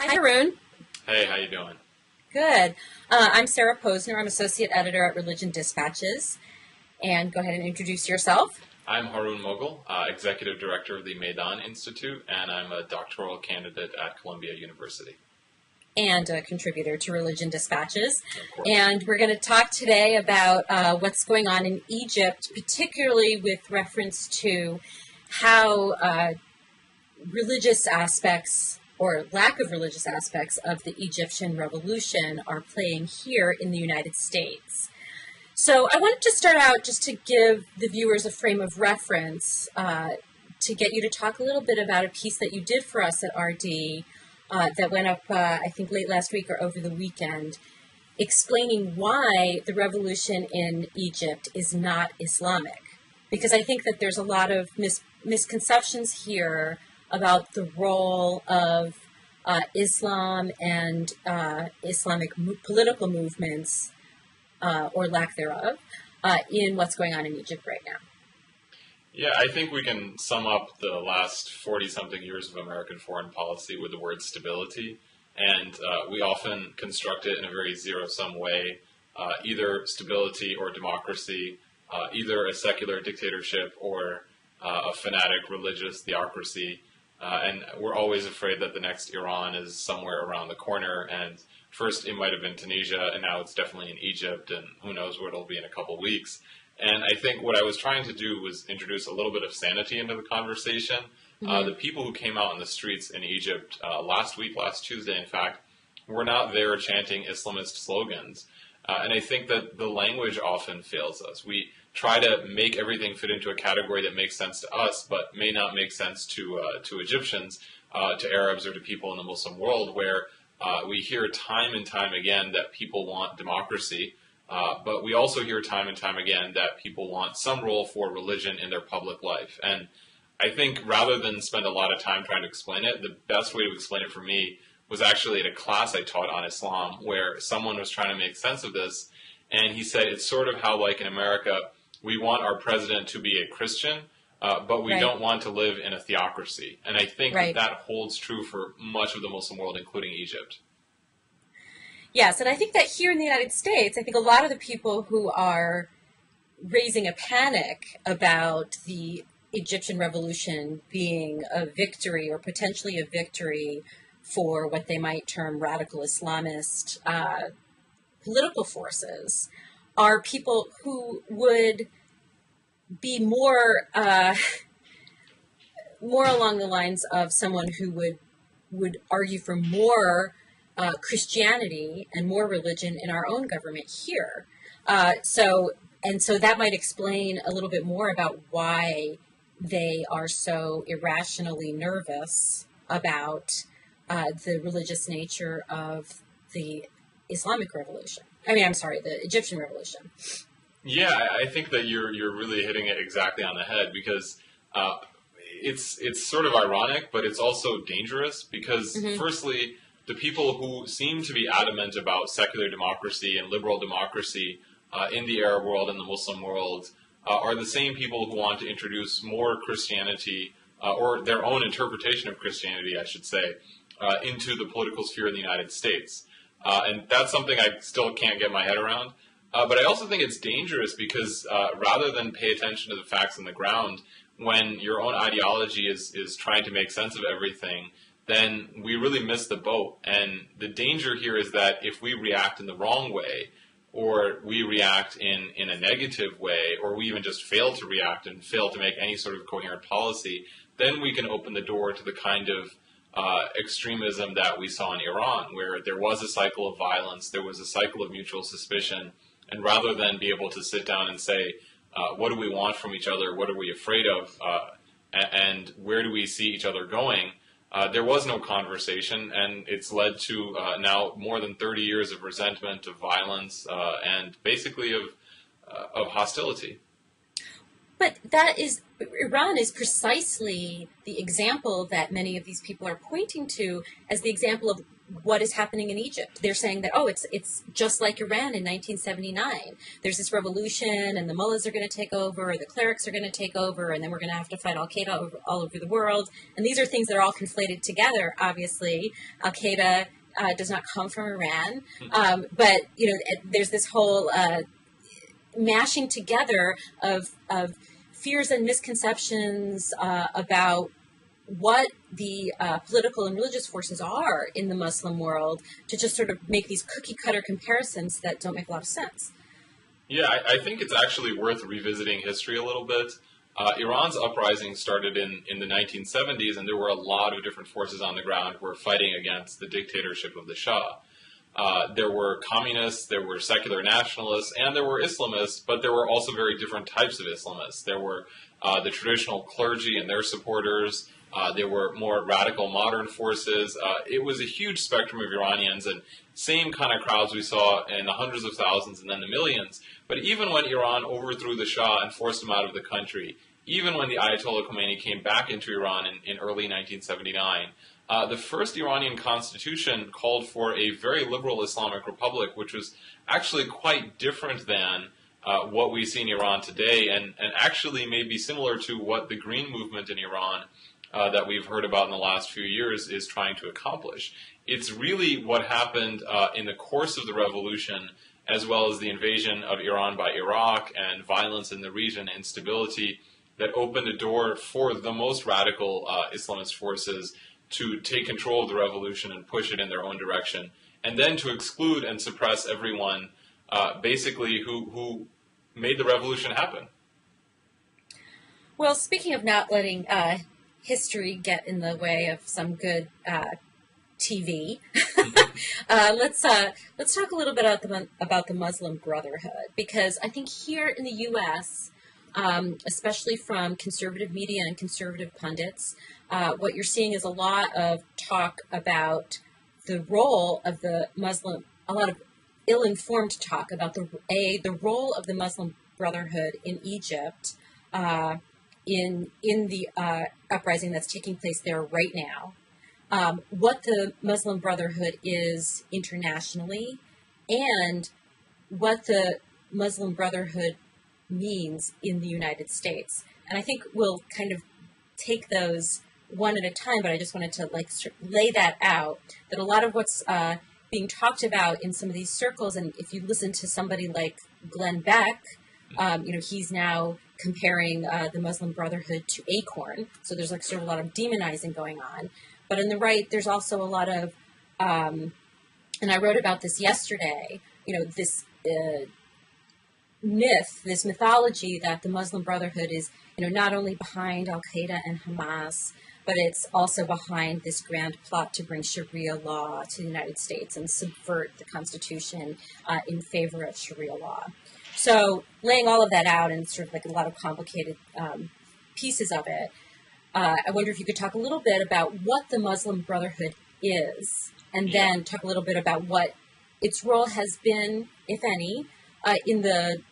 Hi, Haroon. Hey, how you doing? Good. I'm Sarah Posner. I'm Associate Editor at Religion Dispatches. And go ahead and introduce yourself. I'm Haroon Moghul, Executive Director of the Maidan Institute, and I'm a doctoral candidate at Columbia University. And a contributor to Religion Dispatches. Of course. And we're going to talk today about what's going on in Egypt, particularly with reference to how religious aspects or lack of religious aspects of the Egyptian revolution are playing here in the United States. So I wanted to start out just to give the viewers a frame of reference to get you to talk a little bit about a piece that you did for us at RD that went up, I think, late last week or over the weekend, explaining why the revolution in Egypt is not Islamic. Because I think that there's a lot of misconceptions here about the role of Islam and Islamic political movements, or lack thereof, in what's going on in Egypt right now. Yeah, I think we can sum up the last 40-something years of American foreign policy with the word stability, and we often construct it in a very zero-sum way, either stability or democracy, either a secular dictatorship or a fanatic religious theocracy. And we're always afraid that the next Iran is somewhere around the corner, and first it might have been Tunisia, and now it's definitely in Egypt, and who knows where it'll be in a couple weeks. And I think what I was trying to do was introduce a little bit of sanity into the conversation. The people who came out in the streets in Egypt last Tuesday, in fact, were not there chanting Islamist slogans. And I think that the language often fails us. We try to make everything fit into a category that makes sense to us, but may not make sense to Egyptians, to Arabs, or to people in the Muslim world, where we hear time and time again that people want democracy, but we also hear time and time again that people want some role for religion in their public life. And I think rather than spend a lot of time trying to explain it, the best way to explain it for me was actually at a class I taught on Islam, where someone was trying to make sense of this, and he said it's sort of how, like in America, we want our president to be a Christian, but we don't want to live in a theocracy. And I think that holds true for much of the Muslim world, including Egypt. Yes, and I think that here in the United States, I think a lot of the people who are raising a panic about the Egyptian revolution being a victory or potentially a victory for what they might term radical Islamist political forces are people who would be more along the lines of someone who would argue for more Christianity and more religion in our own government here. So that might explain a little bit more about why they are so irrationally nervous about the religious nature of the Islamic revolution. The Egyptian revolution. Yeah, I think that you're really hitting it exactly on the head, because it's sort of ironic, but it's also dangerous, because firstly, the people who seem to be adamant about secular democracy and liberal democracy in the Arab world and the Muslim world are the same people who want to introduce more Christianity, or their own interpretation of Christianity, I should say, into the political sphere in the United States. And that's something I still can't get my head around. But I also think it's dangerous because rather than pay attention to the facts on the ground, when your own ideology is trying to make sense of everything, then we really miss the boat. And the danger here is that if we react in the wrong way, or we react in a negative way, or we even just fail to react and fail to make any sort of coherent policy, then we can open the door to the kind of extremism that we saw in Iran, where there was a cycle of violence, there was a cycle of mutual suspicion, and rather than be able to sit down and say, what do we want from each other, what are we afraid of, and where do we see each other going, there was no conversation, and it's led to now more than 30 years of resentment, of violence, and basically of hostility. But Iran is precisely the example that many of these people are pointing to as the example of what is happening in Egypt. They're saying that, it's just like Iran in 1979. There's this revolution, and the mullahs are going to take over, or the clerics are going to take over, and then we're going to have to fight Al-Qaeda all over the world. And these are things that are all conflated together, obviously. Al-Qaeda does not come from Iran. But, there's this whole mashing together of fears and misconceptions about what the political and religious forces are in the Muslim world, to just sort of make these cookie-cutter comparisons that don't make a lot of sense. Yeah, I think it's actually worth revisiting history a little bit. Iran's uprising started in the 1970s, and there were a lot of different forces on the ground who were fighting against the dictatorship of the Shah. There were communists, there were secular nationalists, and there were Islamists, but there were also very different types of Islamists. There were the traditional clergy and their supporters. There were more radical modern forces. It was a huge spectrum of Iranians, and same kind of crowds we saw in the hundreds of thousands and then the millions. But even when Iran overthrew the Shah and forced him out of the country, even when the Ayatollah Khomeini came back into Iran in early 1979, the first Iranian constitution called for a very liberal Islamic republic, which was actually quite different than what we see in Iran today, and actually may be similar to what the Green movement in Iran that we've heard about in the last few years is trying to accomplish. It's really what happened in the course of the revolution, as well as the invasion of Iran by Iraq and violence in the region, instability, that opened a door for the most radical Islamist forces to take control of the revolution and push it in their own direction, and then to exclude and suppress everyone basically who made the revolution happen. Well, speaking of not letting history get in the way of some good TV, let's talk a little bit about the Muslim Brotherhood, because I think here in the U.S., especially from conservative media and conservative pundits, what you're seeing is a lot of talk about the role of the Muslim, a lot of ill-informed talk about the role of the Muslim Brotherhood in Egypt, in the uprising that's taking place there right now, what the Muslim Brotherhood is internationally, and what the Muslim Brotherhood means in the United States. And I think we'll kind of take those one at a time, but I just wanted to lay that out, that a lot of what's being talked about in some of these circles, and if you listen to somebody like Glenn Beck, he's now comparing the Muslim Brotherhood to Acorn, so there's sort of a lot of demonizing going on. But on the right, there's also a lot of, and I wrote about this yesterday, this myth, this mythology that the Muslim Brotherhood is, not only behind Al-Qaeda and Hamas, but it's also behind this grand plot to bring Sharia law to the United States and subvert the Constitution in favor of Sharia law. So laying all of that out and sort of a lot of complicated pieces of it, I wonder if you could talk a little bit about what the Muslim Brotherhood is, and then talk a little bit about what its role has been, if any, in the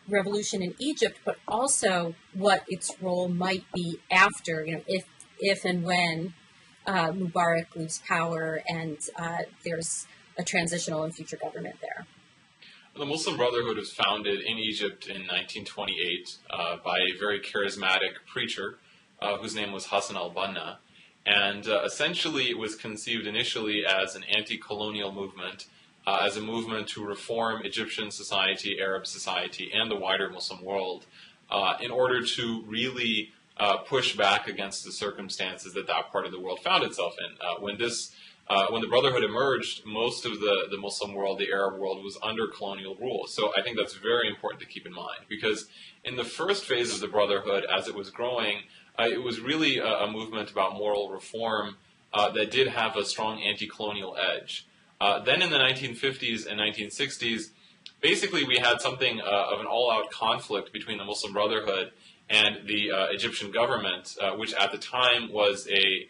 revolution in Egypt, but also what its role might be after, if and when Mubarak leaves power and there's a transitional and future government there. The Muslim Brotherhood was founded in Egypt in 1928 by a very charismatic preacher whose name was Hassan al-Banna. And essentially it was conceived initially as an anti-colonial movement, as a movement to reform Egyptian society, Arab society, and the wider Muslim world in order to really push back against the circumstances that part of the world found itself in. When the Brotherhood emerged, most of the Muslim world, the Arab world, was under colonial rule. So I think that's very important to keep in mind, because in the first phase of the Brotherhood, as it was growing, it was really a movement about moral reform that did have a strong anti-colonial edge. Then in the 1950s and 1960s, basically we had something of an all-out conflict between the Muslim Brotherhood and the Egyptian government, which at the time was a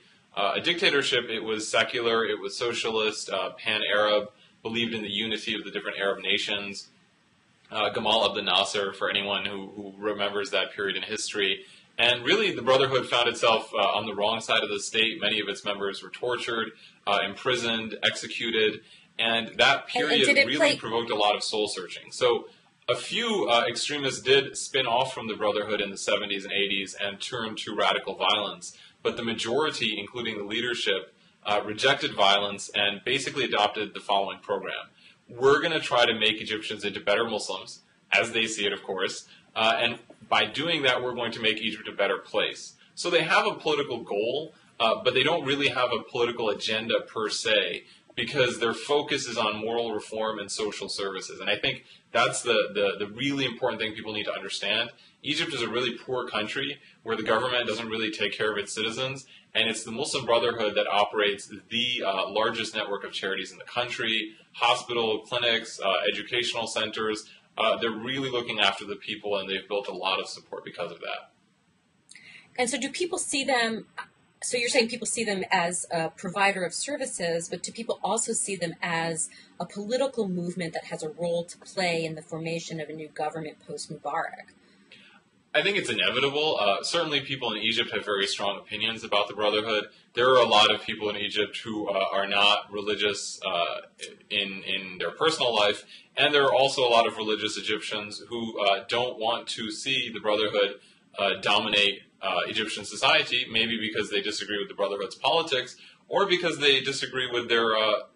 dictatorship. It was secular, it was socialist, pan-Arab, believed in the unity of the different Arab nations. Gamal Abdel Nasser, for anyone who remembers that period in history. And really, the Brotherhood found itself on the wrong side of the state. Many of its members were tortured, imprisoned, executed, and that period really provoked a lot of soul searching. So a few extremists did spin off from the Brotherhood in the 70s and 80s and turn to radical violence, but the majority, including the leadership, rejected violence and basically adopted the following program. We're going to try to make Egyptians into better Muslims, as they see it, of course, and by doing that, we're going to make Egypt a better place. So they have a political goal, but they don't really have a political agenda per se, because their focus is on moral reform and social services. And I think that's the really important thing people need to understand. Egypt is a really poor country where the government doesn't really take care of its citizens, and it's the Muslim Brotherhood that operates the largest network of charities in the country, hospital, clinics, educational centers. They're really looking after the people, and they've built a lot of support because of that. And so do people see them, so you're saying people see them as a provider of services, but do people also see them as a political movement that has a role to play in the formation of a new government post-Mubarak? I think it's inevitable. Certainly people in Egypt have very strong opinions about the Brotherhood. There are a lot of people in Egypt who are not religious in their personal life, and there are also a lot of religious Egyptians who don't want to see the Brotherhood dominate Egyptian society, maybe because they disagree with the Brotherhood's politics, or because they disagree with their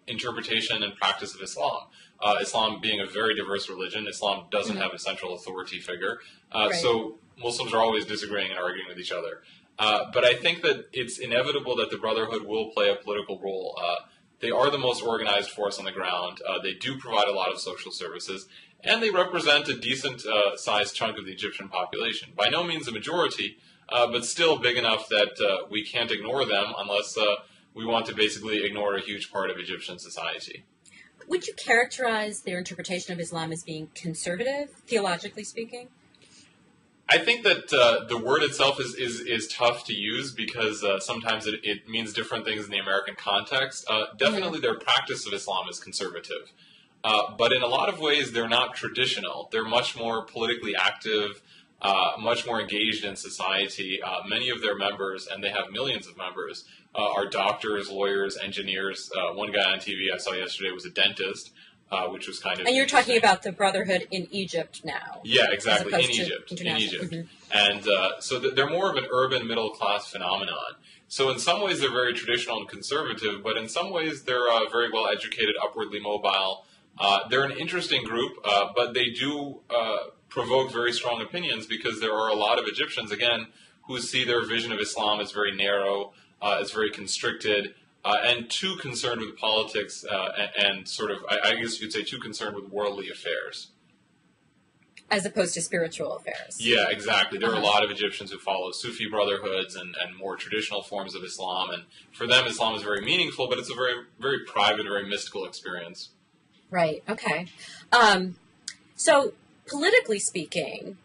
interpretation and practice of Islam. Islam being a very diverse religion, Islam doesn't have a central authority figure, so Muslims are always disagreeing and arguing with each other. But I think that it's inevitable that the Brotherhood will play a political role. They are the most organized force on the ground. They do provide a lot of social services, and they represent a decent sized chunk of the Egyptian population. By no means a majority, but still big enough that we can't ignore them unless we want to basically ignore a huge part of Egyptian society. Would you characterize their interpretation of Islam as being conservative, theologically speaking? I think that the word itself is tough to use because sometimes it means different things in the American context. Definitely their practice of Islam is conservative. But in a lot of ways, they're not traditional. They're much more politically active, much more engaged in society. Many of their members, and they have millions of members, are doctors, lawyers, engineers. One guy on TV I saw yesterday was a dentist. Which was kind of. And you're talking about the Brotherhood in Egypt now. Yeah, exactly, in Egypt. And so they're more of an urban middle class phenomenon. So in some ways they're very traditional and conservative, but in some ways they're very well educated, upwardly mobile. They're an interesting group, but they do provoke very strong opinions because there are a lot of Egyptians, again, who see their vision of Islam as very narrow, as very constricted. And too concerned with politics and sort of, I guess you could say, too concerned with worldly affairs. As opposed to spiritual affairs. Yeah, exactly. There are a lot of Egyptians who follow Sufi brotherhoods and more traditional forms of Islam. And for them, Islam is very meaningful, but it's a very, very private, very mystical experience. Right. Okay. So politically speaking,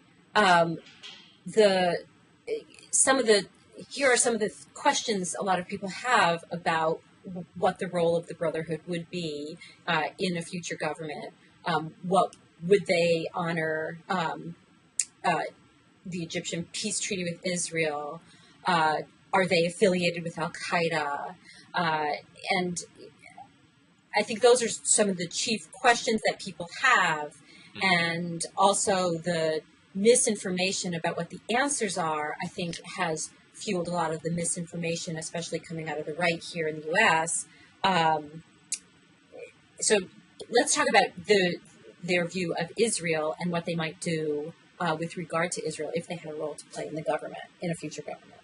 here are some of the questions a lot of people have about what the role of the Brotherhood would be in a future government. What would they honor the Egyptian peace treaty with Israel? Are they affiliated with Al-Qaeda? And I think those are some of the chief questions that people have, and also the misinformation about what the answers are, I think, has fueled a lot of the misinformation, especially coming out of the right here in the U.S. So let's talk about their view of Israel and what they might do with regard to Israel if they had a role to play in the government, in a future government.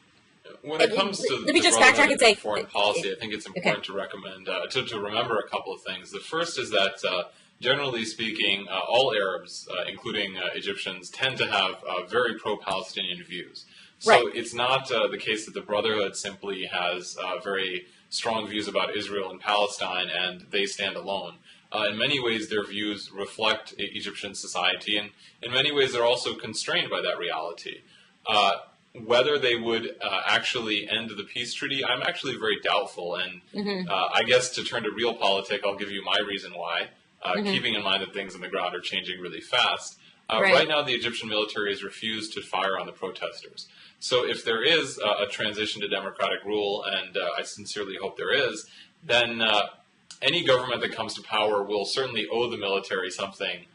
When it comes to let me just backtrack and say foreign policy, I think it's important to recommend to remember a couple of things. The first is that generally speaking, all Arabs, including Egyptians, tend to have very pro-Palestinian views. So it's not the case that the Brotherhood simply has very strong views about Israel and Palestine and they stand alone. In many ways, their views reflect Egyptian society, and in many ways, they're also constrained by that reality. Whether they would actually end the peace treaty, I'm actually very doubtful. And I guess to turn to real politics, I'll give you my reason why. keeping in mind that things on the ground are changing really fast. Right. Right now, the Egyptian military has refused to fire on the protesters. So if there is a transition to democratic rule, and I sincerely hope there is, then any government that comes to power will certainly owe the military something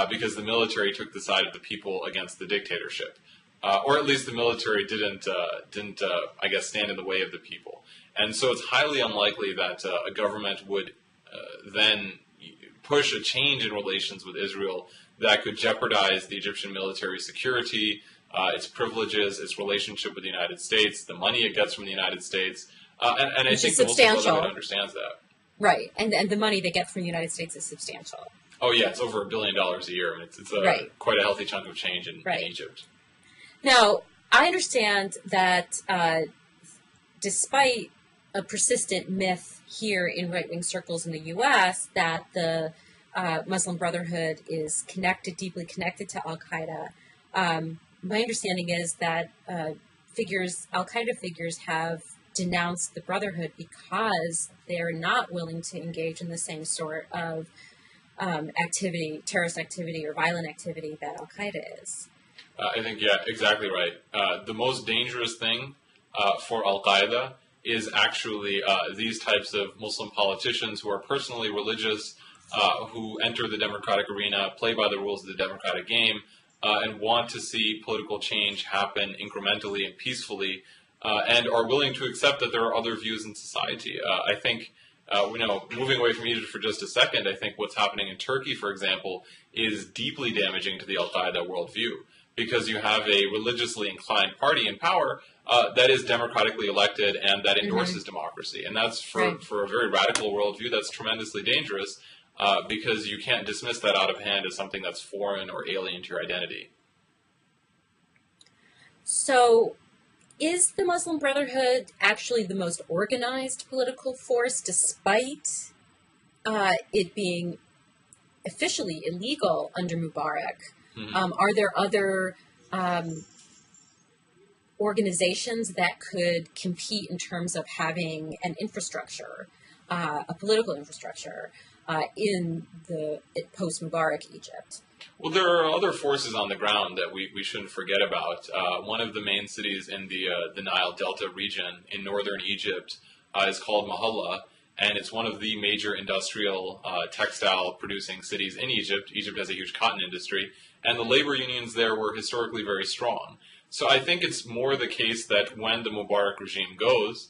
because the military took the side of the people against the dictatorship. Or at least the military didn't I guess, stand in the way of the people. And so it's highly unlikely that a government would then push a change in relations with Israel that could jeopardize the Egyptian military security, its privileges, its relationship with the United States, the money it gets from the United States. And I think the Muslim Brotherhood understands that. Right, and the money they get from the United States is substantial. Oh, yeah, it's over $1 billion a year. I mean, it's quite a healthy chunk of change in Egypt. Now, I understand that despite a persistent myth here in right-wing circles in the U.S. that the Muslim Brotherhood is deeply connected to Al-Qaeda, my understanding is that Al-Qaeda figures have denounced the Brotherhood because they're not willing to engage in the same sort of terrorist activity or violent activity that Al-Qaeda is. I think, yeah, exactly right. The most dangerous thing for Al-Qaeda is actually these types of Muslim politicians who are personally religious, who enter the democratic arena, play by the rules of the democratic game, and want to see political change happen incrementally and peacefully, and are willing to accept that there are other views in society. I think, moving away from Egypt for just a second, I think what's happening in Turkey, for example, is deeply damaging to the Al-Qaeda worldview, because you have a religiously inclined party in power that is democratically elected and that endorses democracy. And that's, for a very radical worldview, that's tremendously dangerous because you can't dismiss that out of hand as something that's foreign or alien to your identity. So, is the Muslim Brotherhood actually the most organized political force, despite it being officially illegal under Mubarak? Are there other organizations that could compete in terms of having an infrastructure, a political infrastructure, in the post-Mubarak Egypt? Well, there are other forces on the ground that we shouldn't forget about. One of the main cities in the Nile Delta region in northern Egypt is called Mahalla, and it's one of the major industrial textile-producing cities in Egypt. Egypt has a huge cotton industry, and the labor unions there were historically very strong. So I think it's more the case that when the Mubarak regime goes,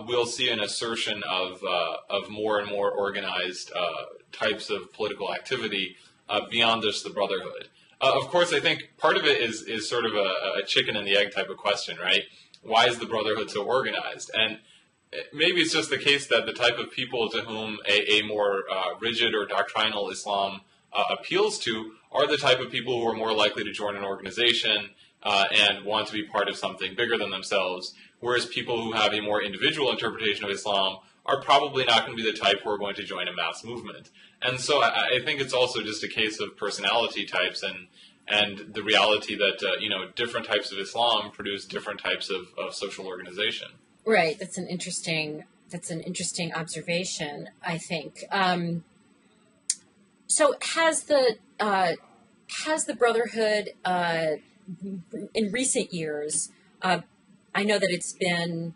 we'll see an assertion of more and more organized types of political activity beyond just the Brotherhood. Of course, I think part of it is sort of a chicken and the egg type of question, right? Why is the Brotherhood so organized? And maybe it's just the case that the type of people to whom a more rigid or doctrinal Islam appeals to are the type of people who are more likely to join an organization and want to be part of something bigger than themselves, whereas people who have a more individual interpretation of Islam are probably not going to be the type who are going to join a mass movement. And so I think it's also just a case of personality types and the reality that different types of Islam produce different types of social organization. Right. That's an interesting observation, I think. So has the Brotherhood in recent years? I know that it's been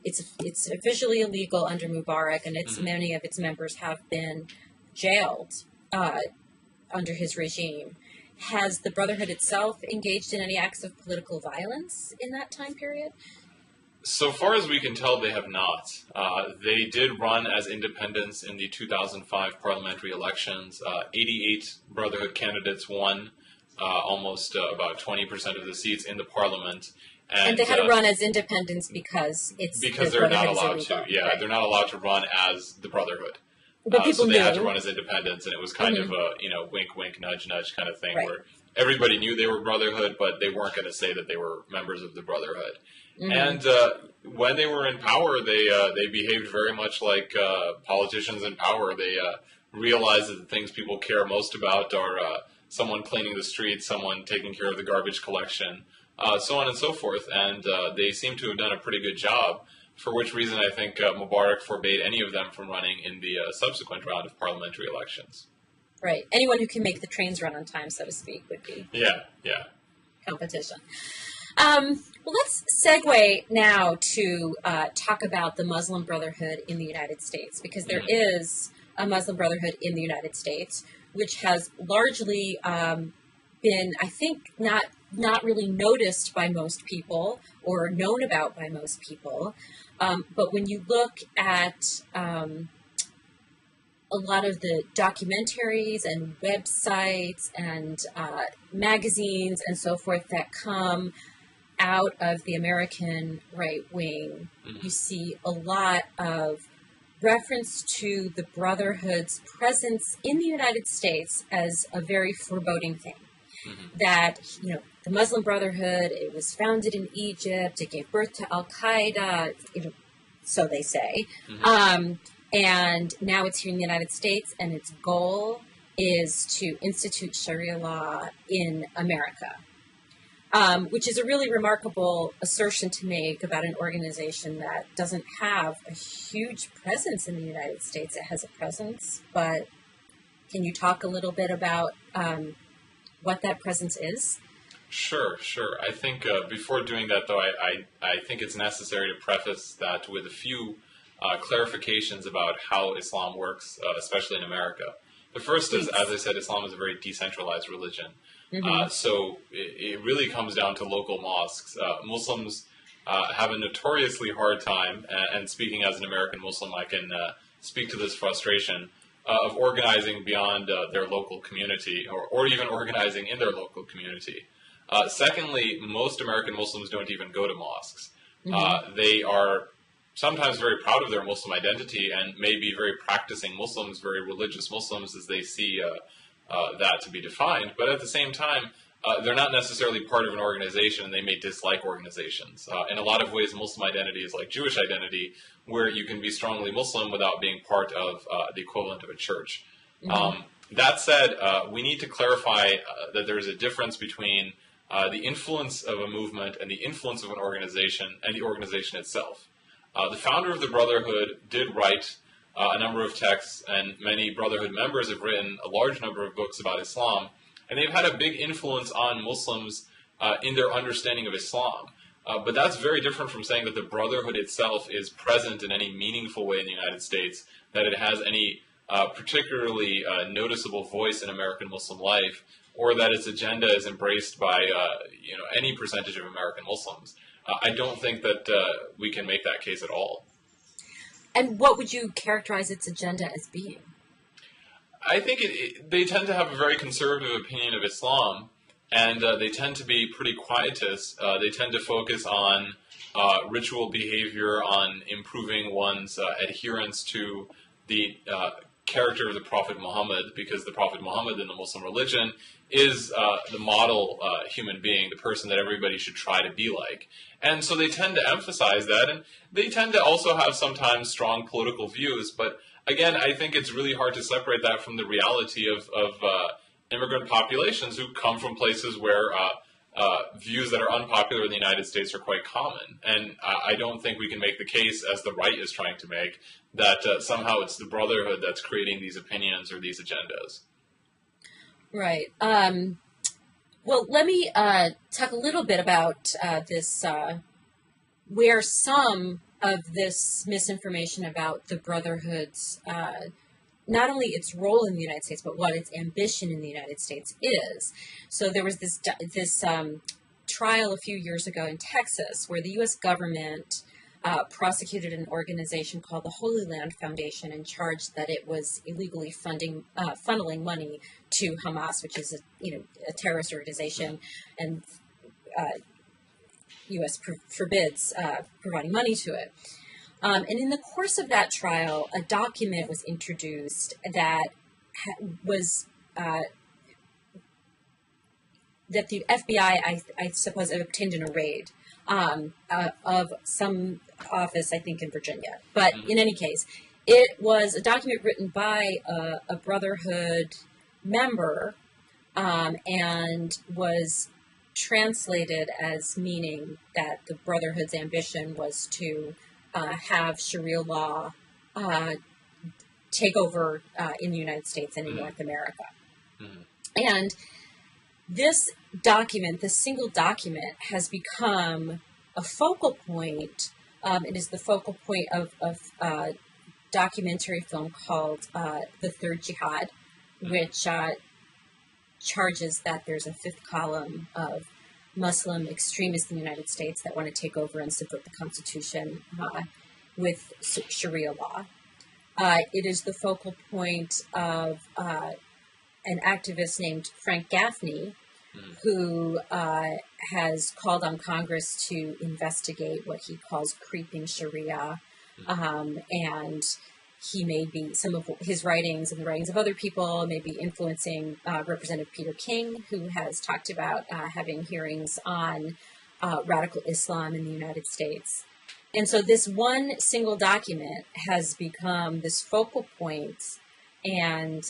it's officially illegal under Mubarak, and many of its members have been jailed under his regime. Has the Brotherhood itself engaged in any acts of political violence in that time period? So far as we can tell, they have not. They did run as independents in the 2005 parliamentary elections. 88 Brotherhood candidates won almost about 20% of the seats in the parliament. And they had to run as independents because they're not allowed to. Yeah, right. They're not allowed to run as the Brotherhood. But people so they knew. had to run as independents, and it was kind of a wink, wink, nudge, nudge kind of thing where everybody knew they were Brotherhood, but they weren't going to say that they were members of the Brotherhood. And when they were in power, they behaved very much like politicians in power. They realized that the things people care most about are someone cleaning the streets, someone taking care of the garbage collection, so on and so forth. And they seem to have done a pretty good job for which reason I think Mubarak forbade any of them from running in the subsequent round of parliamentary elections. Right. Anyone who can make the trains run on time, so to speak, would be competition. Well, let's segue now to talk about the Muslim Brotherhood in the United States, because there is a Muslim Brotherhood in the United States, which has largely been, I think, not really noticed by most people or known about by most people. But when you look at a lot of the documentaries and websites and magazines and so forth that come out of the American right wing, you see a lot of reference to the Brotherhood's presence in the United States as a very foreboding thing. That, you know, the Muslim Brotherhood, it was founded in Egypt, it gave birth to Al-Qaeda, so they say. And now it's here in the United States, and its goal is to institute Sharia law in America, which is a really remarkable assertion to make about an organization that doesn't have a huge presence in the United States. It has a presence, but can you talk a little bit about what that presence is? Sure. I think before doing that, though, I think it's necessary to preface that with a few clarifications about how Islam works, especially in America. The first is, as I said, Islam is a very decentralized religion. So it really comes down to local mosques. Muslims have a notoriously hard time, and speaking as an American Muslim, I can speak to this frustration, of organizing beyond their local community, or even organizing in their local community. Secondly, most American Muslims don't even go to mosques. They are sometimes very proud of their Muslim identity and may be very practicing Muslims, very religious Muslims as they see that to be defined. But at the same time, they're not necessarily part of an organization, and they may dislike organizations. In a lot of ways, Muslim identity is like Jewish identity, where you can be strongly Muslim without being part of the equivalent of a church. That said, we need to clarify that there is a difference between the influence of a movement and the influence of an organization and the organization itself. The founder of the Brotherhood did write a number of texts, and many Brotherhood members have written a large number of books about Islam, and they've had a big influence on Muslims in their understanding of Islam. But that's very different from saying that the Brotherhood itself is present in any meaningful way in the United States, that it has any particularly noticeable voice in American Muslim life, or that its agenda is embraced by any percentage of American Muslims. I don't think that we can make that case at all. And what would you characterize its agenda as being? I think they tend to have a very conservative opinion of Islam, and they tend to be pretty quietist. They tend to focus on ritual behavior, on improving one's adherence to the character of the Prophet Muhammad, because the Prophet Muhammad in the Muslim religion is the model human being, the person that everybody should try to be like. And so they tend to emphasize that, and they tend to also have sometimes strong political views, but again, I think it's really hard to separate that from the reality of immigrant populations who come from places where views that are unpopular in the United States are quite common. And I don't think we can make the case, as the right is trying to make, that somehow it's the Brotherhood that's creating these opinions or these agendas. Right. Well, let me talk a little bit about this, where some of this misinformation about the Brotherhood's, not only its role in the United States, but what its ambition in the United States is. So there was this trial a few years ago in Texas where the U.S. government prosecuted an organization called the Holy Land Foundation and charged that it was illegally funneling money to Hamas, which is a terrorist organization, and U.S. forbids providing money to it. And in the course of that trial, a document was introduced that was that the FBI, I suppose, obtained in a raid of some office, I think, in Virginia. But in any case, it was a document written by a Brotherhood member and was translated as meaning that the Brotherhood's ambition was to have Sharia law take over in the United States and in North America. And this document, this single document, has become a focal point. It is the focal point of a documentary film called The Third Jihad, which charges that there's a fifth column of Muslim extremists in the United States that want to take over and subvert the Constitution with Sharia law. It is the focal point of an activist named Frank Gaffney, who has called on Congress to investigate what he calls creeping Sharia, and he may be, some of his writings and the writings of other people may be influencing Representative Peter King, who has talked about having hearings on radical Islam in the United States. And so this one single document has become this focal point, and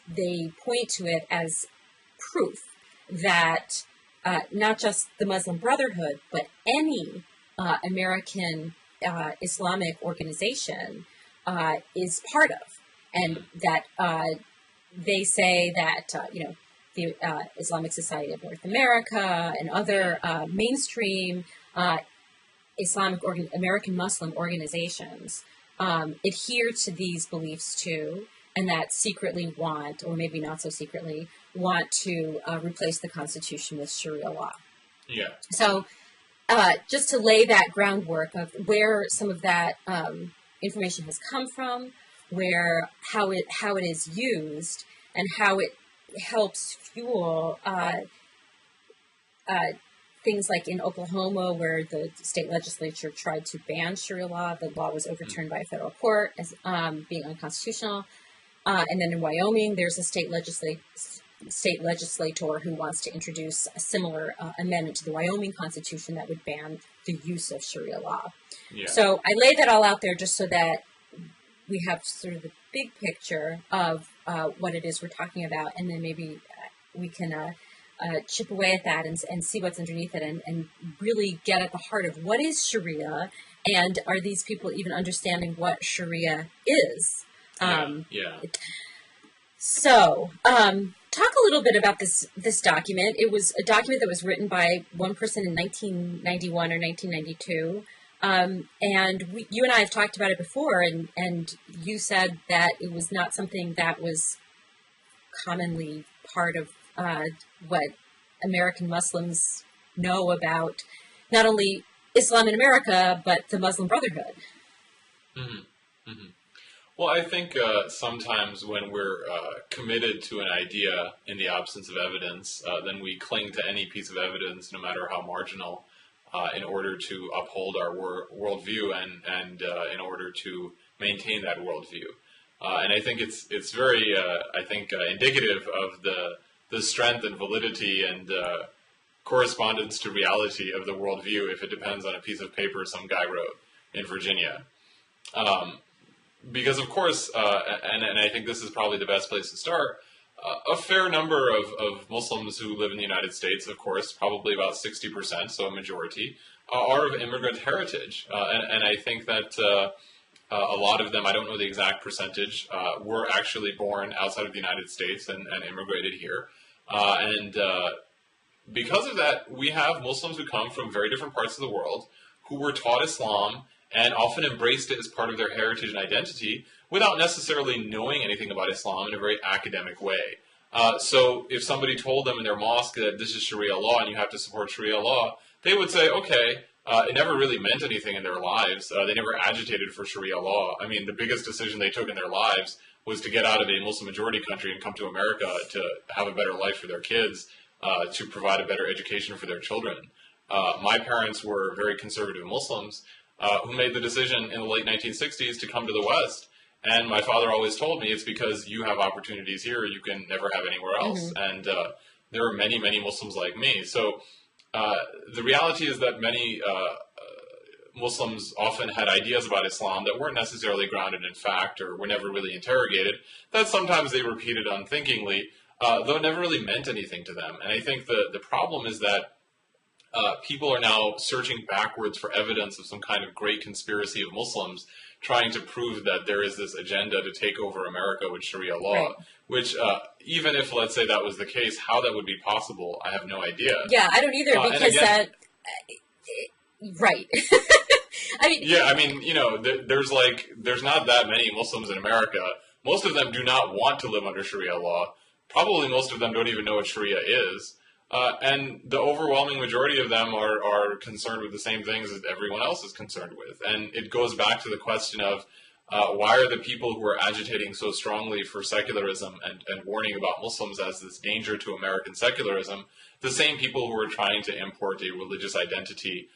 they point to it as proof that not just the Muslim Brotherhood, but any American Islamic organization is part of, and that they say that the Islamic Society of North America and other mainstream American Muslim organizations adhere to these beliefs too, and that secretly want, or maybe not so secretly, want to replace the Constitution with Sharia law. Yeah. So just to lay that groundwork of where some of that information has come from, how it is used, and how it helps fuel things like in Oklahoma, where the state legislature tried to ban Sharia law. The law was overturned by a federal court as being unconstitutional. And then in Wyoming, there's a state legislator who wants to introduce a similar amendment to the Wyoming Constitution that would ban the use of Sharia law. Yeah. So I lay that all out there just so that we have sort of the big picture of what it is we're talking about, and then maybe we can chip away at that and see what's underneath it, and really get at the heart of what is Sharia, and are these people even understanding what Sharia is? So, talk a little bit about this document. It was a document that was written by one person in 1991 or 1992. And you and I have talked about it before, and you said that it was not something that was commonly part of what American Muslims know about not only Islam in America, but the Muslim Brotherhood. Mm-hmm. Mm-hmm. Well, I think sometimes when we're committed to an idea in the absence of evidence, then we cling to any piece of evidence, no matter how marginal, in order to uphold our worldview and in order to maintain that worldview. And I think it's very, indicative of the strength and validity and correspondence to reality of the worldview if it depends on a piece of paper some guy wrote in Virginia. Because, of course, and I think this is probably the best place to start, a fair number of Muslims who live in the United States, of course, probably about 60%, so a majority, are of immigrant heritage. And I think that a lot of them, I don't know the exact percentage, were actually born outside of the United States and immigrated here. And because of that, we have Muslims who come from very different parts of the world who were taught Islam and often embraced it as part of their heritage and identity without necessarily knowing anything about Islam in a very academic way. So if somebody told them in their mosque that this is Sharia law and you have to support Sharia law, they would say, okay, it never really meant anything in their lives. They never agitated for Sharia law. I mean, the biggest decision they took in their lives was to get out of a Muslim-majority country and come to America to have a better life for their kids, to provide a better education for their children. My parents were very conservative Muslims, who made the decision in the late 1960s to come to the West. And my father always told me it's because you have opportunities here you can never have anywhere else. Mm-hmm. And there are many, many Muslims like me. So the reality is that many Muslims often had ideas about Islam that weren't necessarily grounded in fact or were never really interrogated, that sometimes they repeated unthinkingly, though it never really meant anything to them. And I think the problem is that people are now searching backwards for evidence of some kind of great conspiracy of Muslims trying to prove that there is this agenda to take over America with Sharia law, Right. which even if, let's say, that was the case, how that would be possible, I have no idea. Yeah, I don't either, because again, right. I mean, yeah, I mean, there's not that many Muslims in America. Most of them do not want to live under Sharia law. Probably most of them don't even know what Sharia is. And the overwhelming majority of them are concerned with the same things that everyone else is concerned with. And it goes back to the question of why are the people who are agitating so strongly for secularism and warning about Muslims as this danger to American secularism the same people who are trying to import a religious identity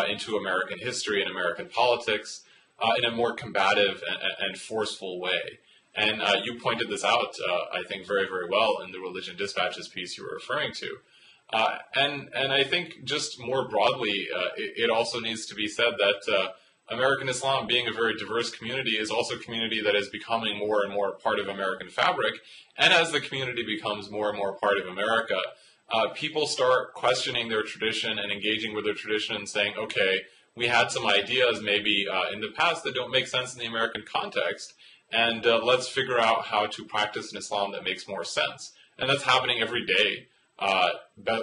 into American history and American politics in a more combative and forceful way. And you pointed this out, I think, very, very well in the Religion Dispatches piece you were referring to. And I think just more broadly, it also needs to be said that American Islam, being a very diverse community, is also a community that is becoming more and more a part of American fabric. And as the community becomes more and more part of America, people start questioning their tradition and engaging with their tradition and saying, okay, we had some ideas maybe in the past that don't make sense in the American context, and let's figure out how to practice an Islam that makes more sense. And that's happening every day.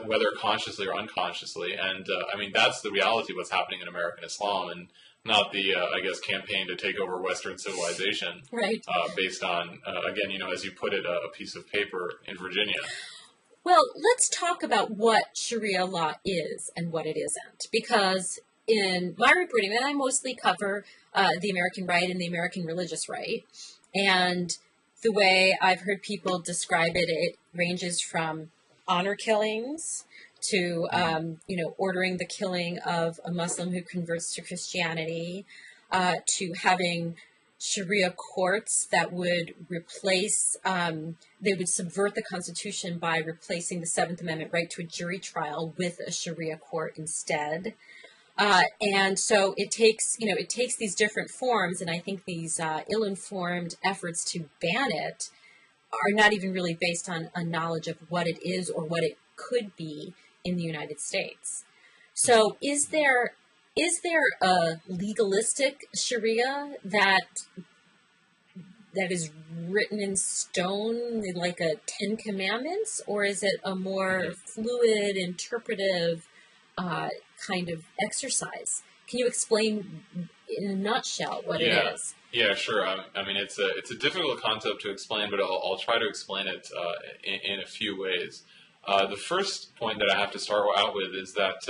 Whether consciously or unconsciously, and I mean that's the reality of what's happening in American Islam, and not the I guess campaign to take over Western civilization, right? Based on again, as you put it, a piece of paper in Virginia. Well, let's talk about what Sharia law is and what it isn't, because in my reporting, and I mostly cover the American right and the American religious right, and the way I've heard people describe it, it ranges from honor killings to, ordering the killing of a Muslim who converts to Christianity, to having Sharia courts that would replace, they would subvert the Constitution by replacing the Seventh Amendment right to a jury trial with a Sharia court instead. And so it takes these different forms, and I think these ill-informed efforts to ban it are not even really based on a knowledge of what it is or what it could be in the United States. So is there a legalistic Sharia that is written in stone like a Ten Commandments, or is it a more fluid, interpretive kind of exercise? Can you explain in a nutshell what it is? Yeah, sure. I mean, it's a difficult concept to explain, but I'll try to explain it in a few ways. The first point that I have to start out with is that,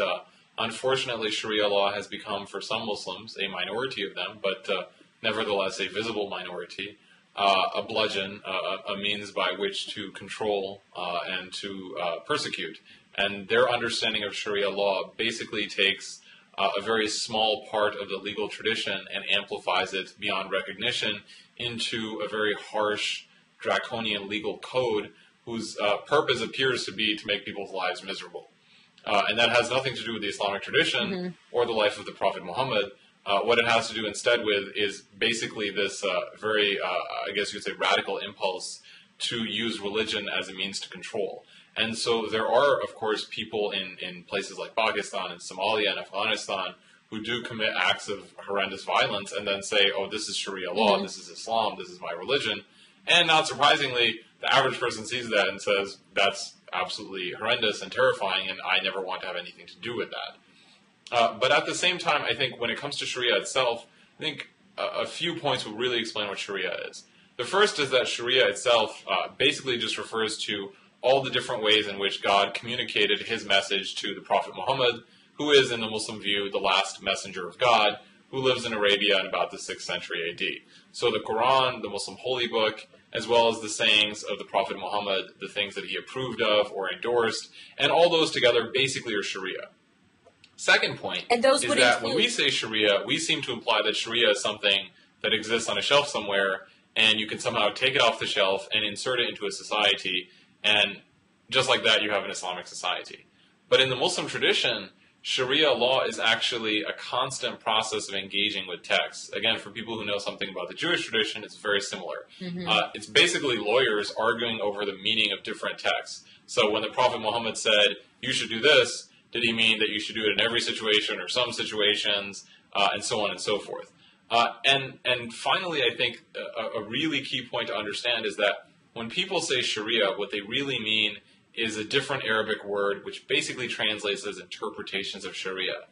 unfortunately, Sharia law has become, for some Muslims, a minority of them, but nevertheless a visible minority, a bludgeon, a means by which to control and to persecute. And their understanding of Sharia law basically takes a very small part of the legal tradition and amplifies it beyond recognition into a very harsh, draconian legal code whose purpose appears to be to make people's lives miserable. And that has nothing to do with the Islamic tradition or the life of the Prophet Muhammad. What it has to do instead with is basically this very, I guess you could say, radical impulse to use religion as a means to control. And so there are, of course, people in places like Pakistan and Somalia and Afghanistan who do commit acts of horrendous violence and then say, oh, this is Sharia law, this is Islam, this is my religion. And not surprisingly, the average person sees that and says, that's absolutely horrendous and terrifying, and I never want to have anything to do with that. But at the same time, I think when it comes to Sharia itself, I think a few points will really explain what Sharia is. The first is that Sharia itself basically just refers to all the different ways in which God communicated his message to the Prophet Muhammad, who is, in the Muslim view, the last messenger of God, who lives in Arabia in about the 6th century AD. So the Quran, the Muslim holy book, as well as the sayings of the Prophet Muhammad, the things that he approved of or endorsed, and all those together basically are Sharia. Second point is that when we say Sharia, we seem to imply that Sharia is something that exists on a shelf somewhere, and you can somehow take it off the shelf and insert it into a society, and just like that, you have an Islamic society. But in the Muslim tradition, Sharia law is actually a constant process of engaging with texts. Again, for people who know something about the Jewish tradition, it's very similar. It's basically lawyers arguing over the meaning of different texts. So when the Prophet Muhammad said, you should do this, Did he mean that you should do it in every situation or some situations, and so on and so forth? And finally, I think a really key point to understand is that when people say Sharia, what they really mean is a different Arabic word which basically translates as interpretations of Sharia.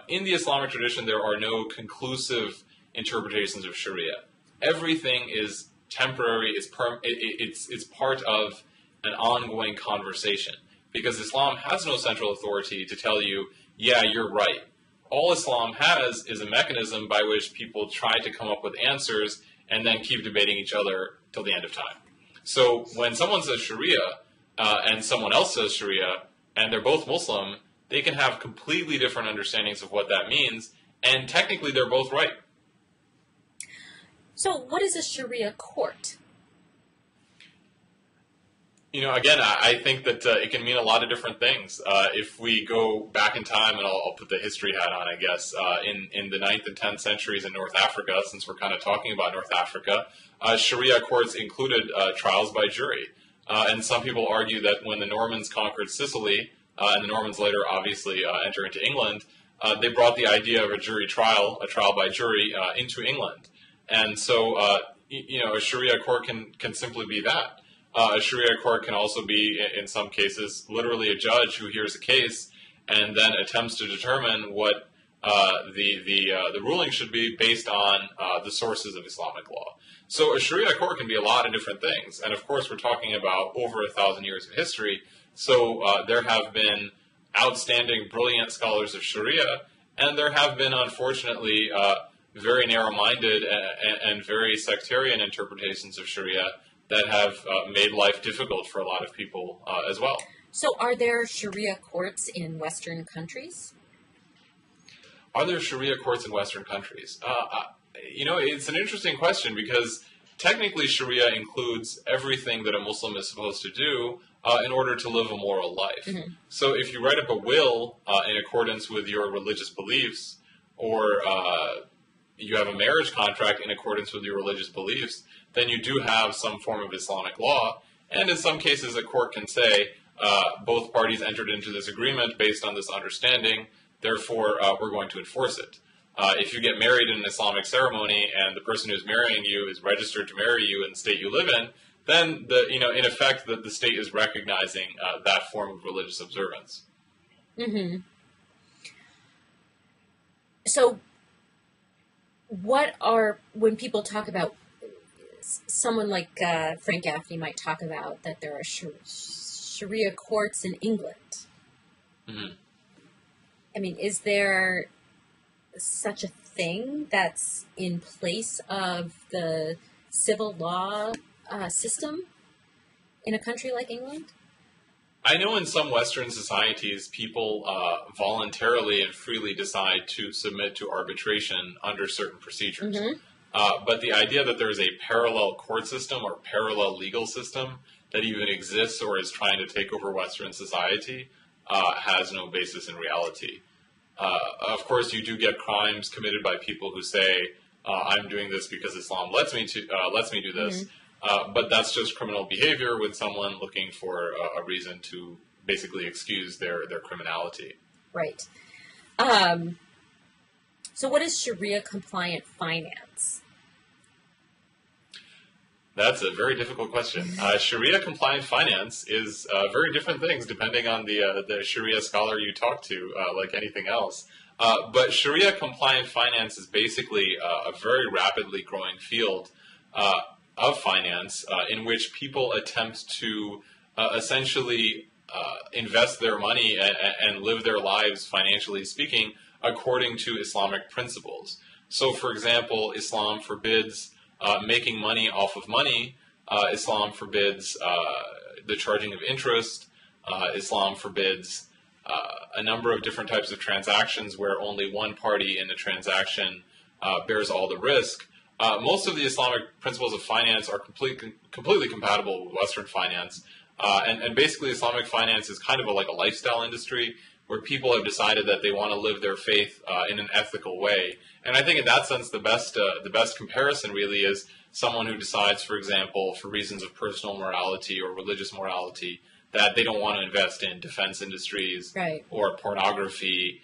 In the Islamic tradition, there are no conclusive interpretations of Sharia. Everything is temporary, it's part of an ongoing conversation, because Islam has no central authority to tell you, yeah, you're right. All Islam has is a mechanism by which people try to come up with answers and then keep debating each other till the end of time. So when someone says Sharia and someone else says Sharia, and they're both Muslim, they can have completely different understandings of what that means, and technically they're both right. So what is a Sharia court? You know, again, I think that it can mean a lot of different things. If we go back in time, and I'll put the history hat on, I guess, in the 9th and 10th centuries in North Africa, since we're kind of talking about North Africa, Sharia courts included trials by jury. And some people argue that when the Normans conquered Sicily, and the Normans later obviously enter into England, they brought the idea of a trial by jury, into England. And so, you know, a Sharia court can simply be that. A Sharia court can also be, in some cases, literally a judge who hears a case and then attempts to determine what the ruling should be based on the sources of Islamic law. So a Sharia court can be a lot of different things. And of course, we're talking about over 1,000 years of history. So there have been outstanding, brilliant scholars of Sharia, and there have been, unfortunately, very narrow-minded and very sectarian interpretations of Sharia that have made life difficult for a lot of people as well. So are there Sharia courts in Western countries? Are there Sharia courts in Western countries? You know, it's an interesting question, because technically Sharia includes everything that a Muslim is supposed to do in order to live a moral life. Mm-hmm. So if you write up a will in accordance with your religious beliefs, or you have a marriage contract in accordance with your religious beliefs, then you do have some form of Islamic law. And in some cases, a court can say, both parties entered into this agreement based on this understanding, therefore we're going to enforce it. If you get married in an Islamic ceremony and the person who's marrying you is registered to marry you in the state you live in, then in effect the state is recognizing that form of religious observance. Mm-hmm. So when people talk about, someone like Frank Gaffney might talk about that there are Sharia courts in England. Mm-hmm. I mean, is there such a thing that's in place of the civil law system in a country like England? I know in some Western societies, people voluntarily and freely decide to submit to arbitration under certain procedures. Mm-hmm. But the idea that there is a parallel court system or parallel legal system that even exists or is trying to take over Western society has no basis in reality. Of course, you do get crimes committed by people who say, I'm doing this because Islam lets me do this. Mm-hmm. But that's just criminal behavior with someone looking for a reason to basically excuse their criminality. Right. So what is Sharia-compliant finance? That's a very difficult question. Sharia-compliant finance is very different things depending on the Sharia scholar you talk to, like anything else. But Sharia-compliant finance is basically a very rapidly growing field of finance in which people attempt to essentially invest their money and live their lives, financially speaking, according to Islamic principles. So, for example, Islam forbids making money off of money. Islam forbids the charging of interest. Islam forbids a number of different types of transactions where only one party in the transaction bears all the risk. Most of the Islamic principles of finance are completely compatible with Western finance. And basically Islamic finance is kind of like a lifestyle industry where people have decided that they want to live their faith in an ethical way. And I think in that sense, the best comparison really is someone who decides, for example, for reasons of personal morality or religious morality, that they don't want to invest in defense industries or pornography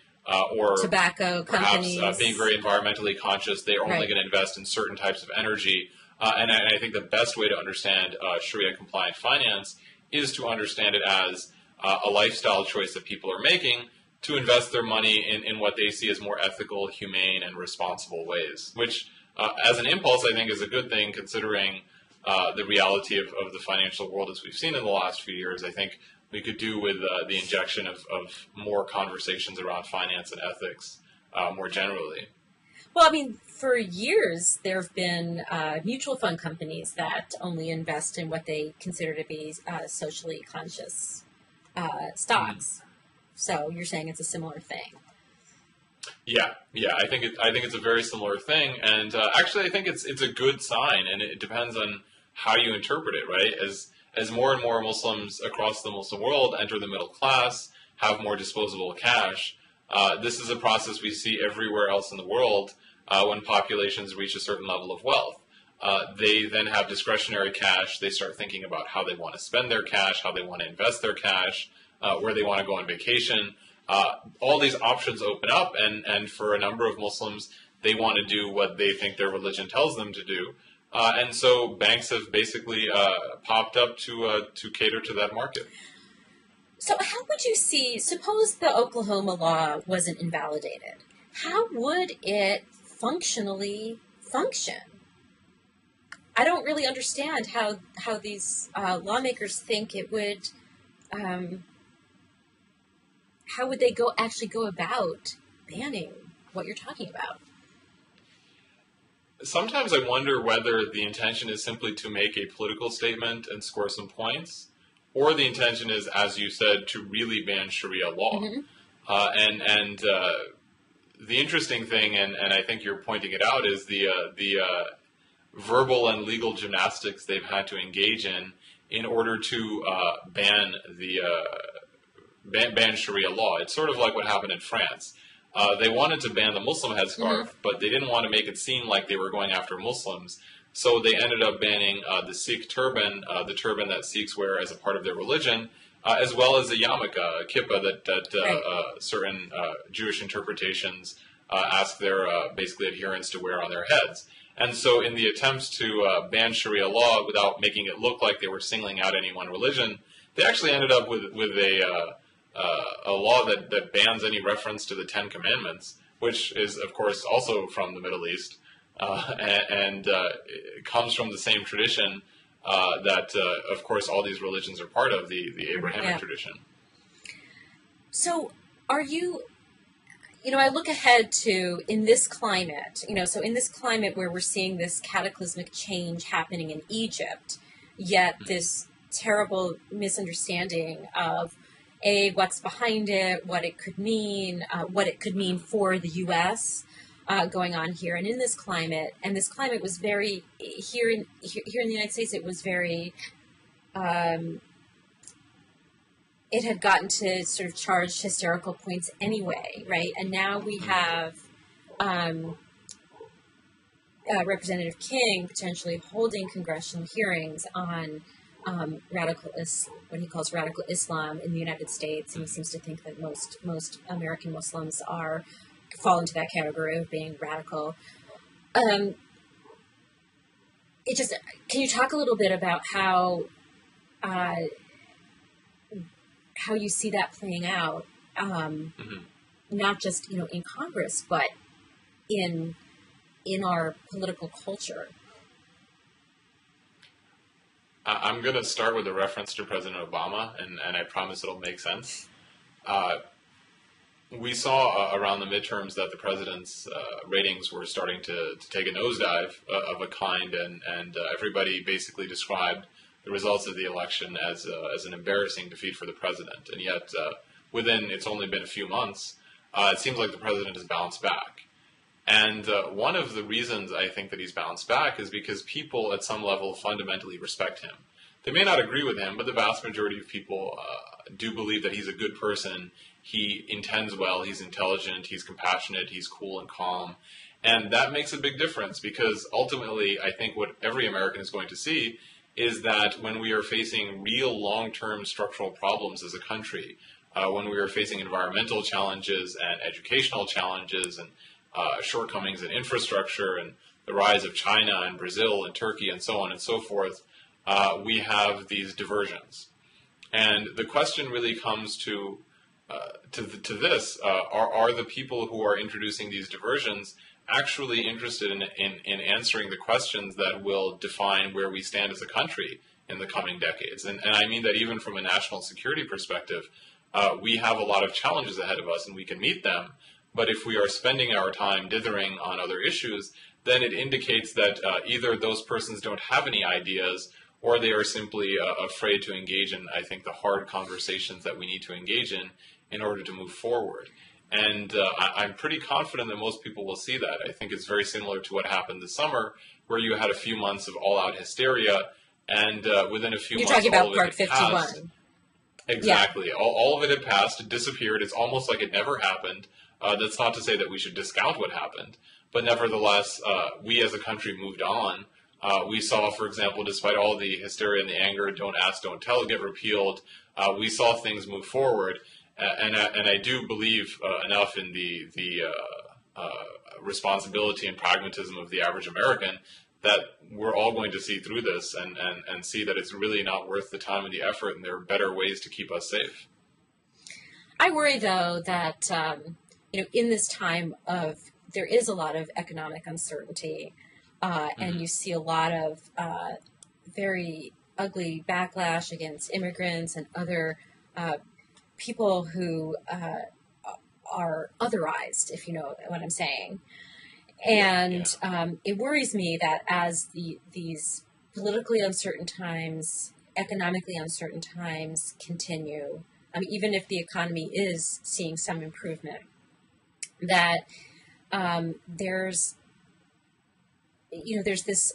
or tobacco perhaps companies. Being very environmentally conscious. They're only going to invest in certain types of energy. And I think the best way to understand Sharia-compliant finance is to understand it as a lifestyle choice that people are making to invest their money in what they see as more ethical, humane, and responsible ways, which as an impulse I think is a good thing considering the reality of the financial world as we've seen in the last few years. I think we could do with the injection of more conversations around finance and ethics more generally. Well, I mean, for years there have been mutual fund companies that only invest in what they consider to be socially conscious stocks. So you're saying it's a similar thing? Yeah. I think it's a very similar thing, and actually, I think it's a good sign, and it depends on how you interpret it, right? As more and more Muslims across the Muslim world enter the middle class, have more disposable cash. This is a process we see everywhere else in the world when populations reach a certain level of wealth. They then have discretionary cash. They start thinking about how they want to spend their cash, how they want to invest their cash, where they want to go on vacation. All these options open up, and for a number of Muslims, they want to do what they think their religion tells them to do. And so banks have basically popped up to cater to that market. So how would you see, suppose the Oklahoma law wasn't invalidated, how would it functionally function? I don't really understand how these lawmakers think it would, how would they actually go about banning what you're talking about? Sometimes I wonder whether the intention is simply to make a political statement and score some points, or the intention is, as you said, to really ban Sharia law. And the interesting thing, and I think you're pointing it out, is the verbal and legal gymnastics they've had to engage in order to ban Sharia law. It's sort of like what happened in France. They wanted to ban the Muslim headscarf, but they didn't want to make it seem like they were going after Muslims. So they ended up banning the Sikh turban, the turban that Sikhs wear as a part of their religion, as well as the yarmulke, a kippah that certain Jewish interpretations ask their basically adherents to wear on their heads. And so in the attempts to ban Sharia law without making it look like they were singling out any one religion, they actually ended up with a law that bans any reference to the Ten Commandments, which is, of course, also from the Middle East, and it comes from the same tradition that, of course, all these religions are part of, the Abrahamic tradition. So are you... I look ahead to, in this climate, so in this climate where we're seeing this cataclysmic change happening in Egypt, yet this terrible misunderstanding of, what's behind it, what it could mean for the U.S. Going on here. And in this climate, was very, here in the United States, it was very... it had gotten to sort of charged hysterical points anyway, right? And now we have Representative King potentially holding congressional hearings on what he calls radical Islam in the United States, and he seems to think that most American Muslims fall into that category of being radical. Can you talk a little bit about how you see that playing out, not just in Congress, but in our political culture? I'm going to start with a reference to President Obama, and I promise it'll make sense. We saw around the midterms that the president's ratings were starting to take a nosedive of a kind, and everybody basically described the results of the election as an embarrassing defeat for the president. And yet, it's only been a few months, it seems like the president has bounced back. And one of the reasons I think that he's bounced back is because people at some level fundamentally respect him. They may not agree with him, but the vast majority of people do believe that he's a good person. He intends well, he's intelligent, he's compassionate, he's cool and calm. And that makes a big difference because ultimately I think what every American is going to see is that when we are facing real long-term structural problems as a country, when we are facing environmental challenges and educational challenges and shortcomings in infrastructure and the rise of China and Brazil and Turkey and so on and so forth, we have these diversions. And the question really comes to this: are the people who are introducing these diversions actually interested in answering the questions that will define where we stand as a country in the coming decades? And I mean that even from a national security perspective, we have a lot of challenges ahead of us and we can meet them. But if we are spending our time dithering on other issues, then it indicates that either those persons don't have any ideas, or they are simply afraid to engage in, I think, the hard conversations that we need to engage in order to move forward. And I'm pretty confident that most people will see that. I think it's very similar to what happened this summer, where you had a few months of all-out hysteria, and within a few months, talking about all of Part it had 51. passed. Exactly. Yeah. All of it had passed, it disappeared. It's almost like it never happened. That's not to say that we should discount what happened, but nevertheless, we as a country moved on. We saw, for example, despite all the hysteria and the anger, Don't Ask, Don't Tell get repealed. We saw things move forward, and I do believe enough in the responsibility and pragmatism of the average American that we're all going to see through this and see that it's really not worth the time and the effort, and there are better ways to keep us safe. I worry, though, that in this time there is a lot of economic uncertainty, and you see a lot of very ugly backlash against immigrants and other people who are otherized, if you know what I'm saying. And it worries me that as these politically uncertain times, economically uncertain times continue, even if the economy is seeing some improvement, that there's this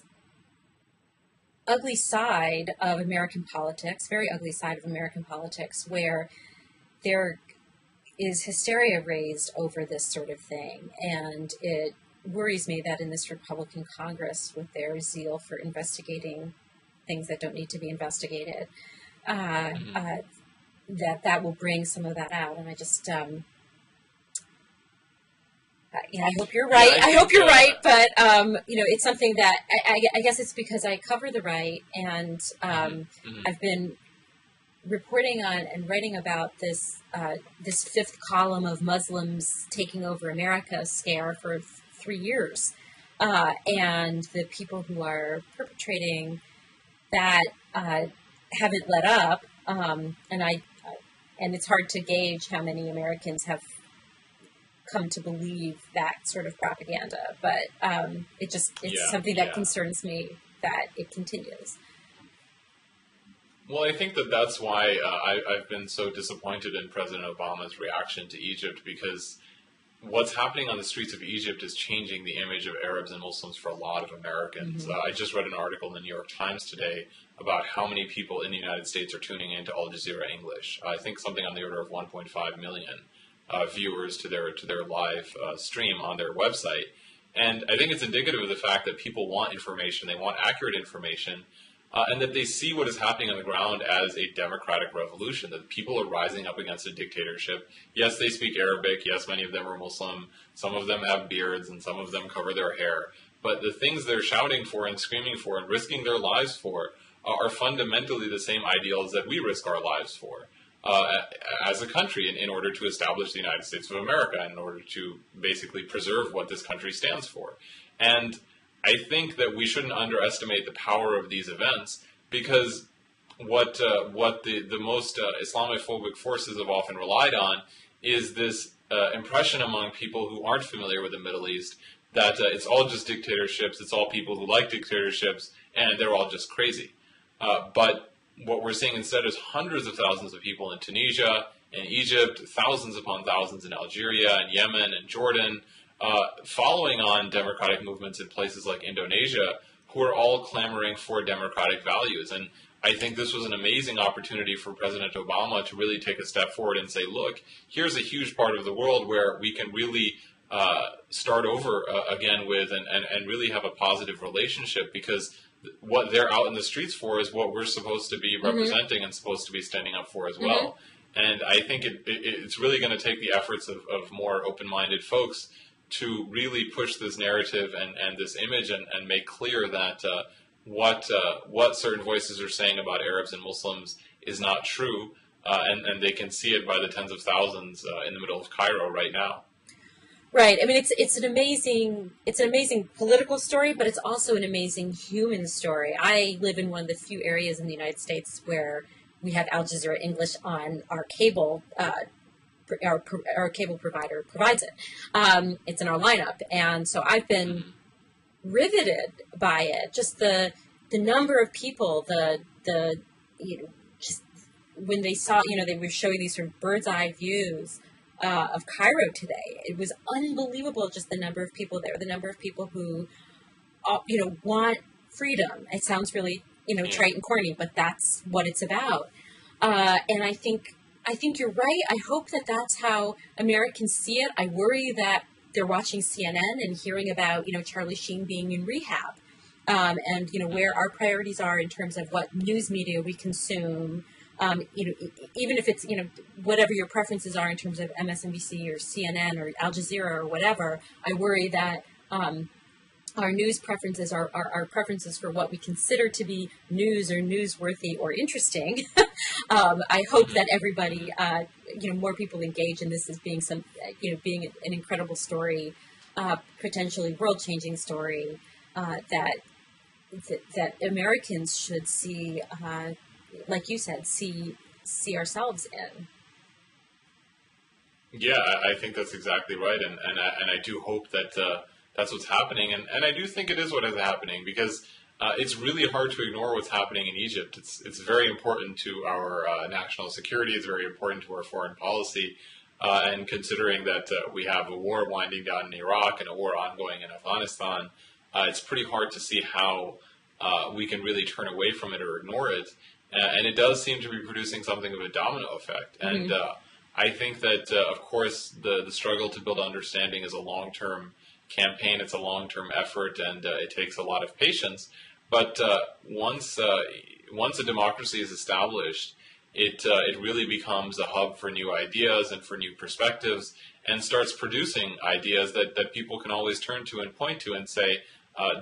ugly side of American politics, very ugly side of American politics, where there is hysteria raised over this sort of thing. And it worries me that in this Republican Congress, with their zeal for investigating things that don't need to be investigated, that will bring some of that out. And I just... I hope you're right. I hope you're right, but it's something that I guess it's because I cover the right, and I've been reporting on and writing about this fifth column of Muslims taking over America scare for 3 years, and the people who are perpetrating that haven't let up, and it's hard to gauge how many Americans have come to believe that sort of propaganda, but it's something that concerns me that it continues. Well, I think that's why I've been so disappointed in President Obama's reaction to Egypt, because what's happening on the streets of Egypt is changing the image of Arabs and Muslims for a lot of Americans. I just read an article in the New York Times today about how many people in the United States are tuning into Al Jazeera English. I think something on the order of 1.5 million. Viewers to their live stream on their website. And I think it's indicative of the fact that people want information, they want accurate information, and that they see what is happening on the ground as a democratic revolution, that people are rising up against a dictatorship. Yes, they speak Arabic, yes, many of them are Muslim, some of them have beards, and some of them cover their hair, but the things they're shouting for and screaming for and risking their lives for are fundamentally the same ideals that we risk our lives for. As a country, in order to establish the United States of America, in order to basically preserve what this country stands for. And I think that we shouldn't underestimate the power of these events, because what the most Islamophobic forces have often relied on is this impression among people who aren't familiar with the Middle East that it's all just dictatorships, it's all people who like dictatorships, and they're all just crazy. But what we're seeing instead is hundreds of thousands of people in Tunisia, in Egypt, thousands upon thousands in Algeria and Yemen and Jordan, following on democratic movements in places like Indonesia, who are all clamoring for democratic values. And I think this was an amazing opportunity for President Obama to really take a step forward and say, look, here's a huge part of the world where we can really start over again with and really have a positive relationship, because what they're out in the streets for is what we're supposed to be representing and supposed to be standing up for as well. And I think it's really going to take the efforts of more open-minded folks to really push this narrative and this image and make clear that what certain voices are saying about Arabs and Muslims is not true, and they can see it by the tens of thousands in the middle of Cairo right now. Right. I mean, it's an amazing political story, but it's also an amazing human story. I live in one of the few areas in the United States where we have Al Jazeera English on our cable. Our cable provider provides it. It's in our lineup, and so I've been riveted by it. Just the number of people, just when they saw, they were showing these sort of bird's eye views of Cairo today. It was unbelievable, just the number of people there, the number of people who, want freedom. It sounds really, trite and corny, but that's what it's about. And I think you're right. I hope that that's how Americans see it. I worry that they're watching CNN and hearing about, Charlie Sheen being in rehab, and, where our priorities are in terms of what news media we consume. Even if it's, whatever your preferences are in terms of MSNBC or CNN or Al Jazeera or whatever, I worry that our news preferences, our preferences for what we consider to be news or newsworthy or interesting. I hope that everybody, more people engage in this as being being an incredible story, potentially world-changing story that Americans should see. Like you said, see ourselves in. Yeah, I think that's exactly right, and I do hope that that's what's happening, and I do think it is what is happening, because it's really hard to ignore what's happening in Egypt. It's very important to our national security. It's very important to our foreign policy, and considering that we have a war winding down in Iraq and a war ongoing in Afghanistan, it's pretty hard to see how we can really turn away from it or ignore it. And it does seem to be producing something of a domino effect. And I think that, of course, the struggle to build understanding is a long-term campaign. It's a long-term effort, and it takes a lot of patience. But once a democracy is established, it really becomes a hub for new ideas and for new perspectives, and starts producing ideas that people can always turn to and point to and say,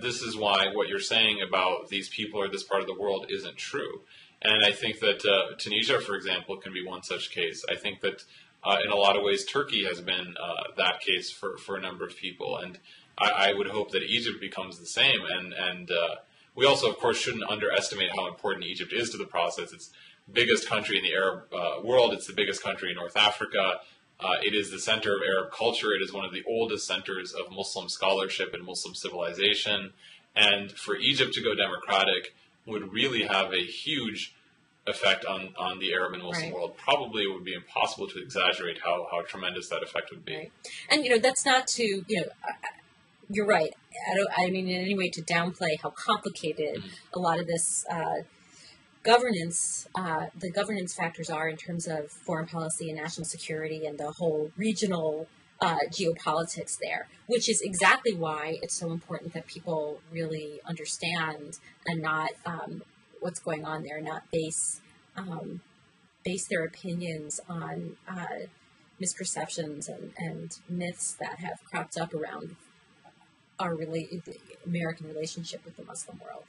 this is why what you're saying about these people or this part of the world isn't true. And I think that Tunisia, for example, can be one such case. I think that in a lot of ways, Turkey has been that case for a number of people. And I would hope that Egypt becomes the same. And we also, of course, shouldn't underestimate how important Egypt is to the process. It's the biggest country in the Arab world. It's the biggest country in North Africa. It is the center of Arab culture. It is one of the oldest centers of Muslim scholarship and Muslim civilization. And for Egypt to go democratic would really have a huge effect on the Arab and Muslim world. Probably it would be impossible to exaggerate how tremendous that effect would be. Right. And, that's not to, you're right. I mean in any way to downplay how complicated a lot of this governance, the governance factors are in terms of foreign policy and national security and the whole regional geopolitics there, which is exactly why it's so important that people really understand and not what's going on there, not base their opinions on misperceptions and myths that have cropped up around our American relationship with the Muslim world.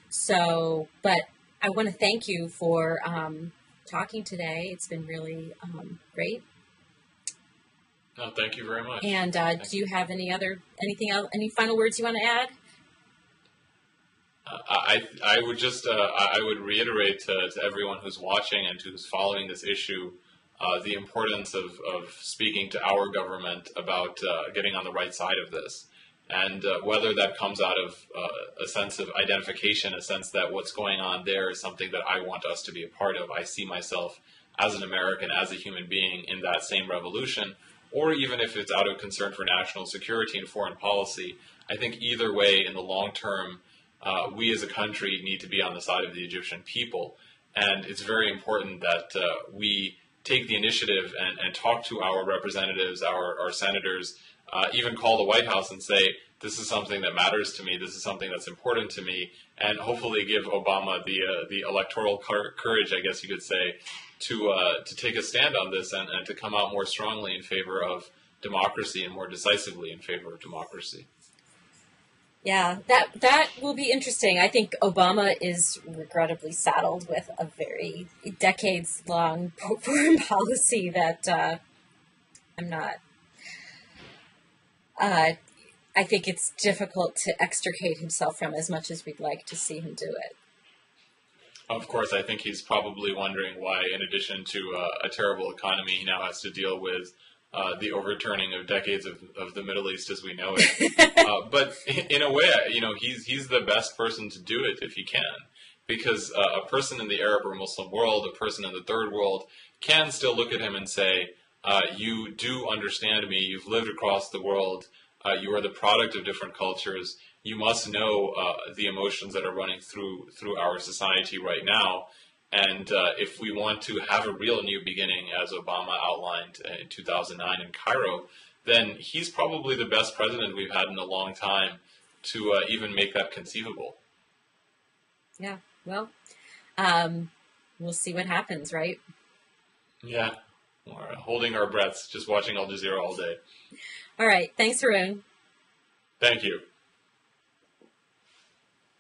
So, but I want to thank you for talking today. It's been really great. No, thank you very much. And do you have anything else, any final words you want to add? I would just I would reiterate to everyone who's watching and who's following this issue the importance of speaking to our government about getting on the right side of this, and whether that comes out of a sense of identification, a sense that what's going on there is something that I want us to be a part of. I see myself as an American, as a human being in that same revolution, or even if it's out of concern for national security and foreign policy. I think either way, in the long term, we as a country need to be on the side of the Egyptian people. And it's very important that we take the initiative and talk to our representatives, our senators, even call the White House and say, this is something that matters to me, this is something that's important to me, and hopefully give Obama the electoral courage, I guess you could say, to take a stand on this and to come out more strongly in favor of democracy and more decisively in favor of democracy. Yeah, that will be interesting. I think Obama is regrettably saddled with a very decades-long foreign policy that I'm not. I think it's difficult to extricate himself from as much as we'd like to see him do it. Of course, I think he's probably wondering why, in addition to a terrible economy, he now has to deal with the overturning of decades of the Middle East as we know it. But in a way, he's the best person to do it if he can, because a person in the Arab or Muslim world, a person in the third world, can still look at him and say, you do understand me, you've lived across the world, you are the product of different cultures, you must know the emotions that are running through our society right now. And if we want to have a real new beginning, as Obama outlined in 2009 in Cairo, then he's probably the best president we've had in a long time to even make that conceivable. Yeah, well, we'll see what happens, right? Yeah, we're holding our breaths, just watching Al Jazeera all day. All right, thanks, Haroon. Thank you.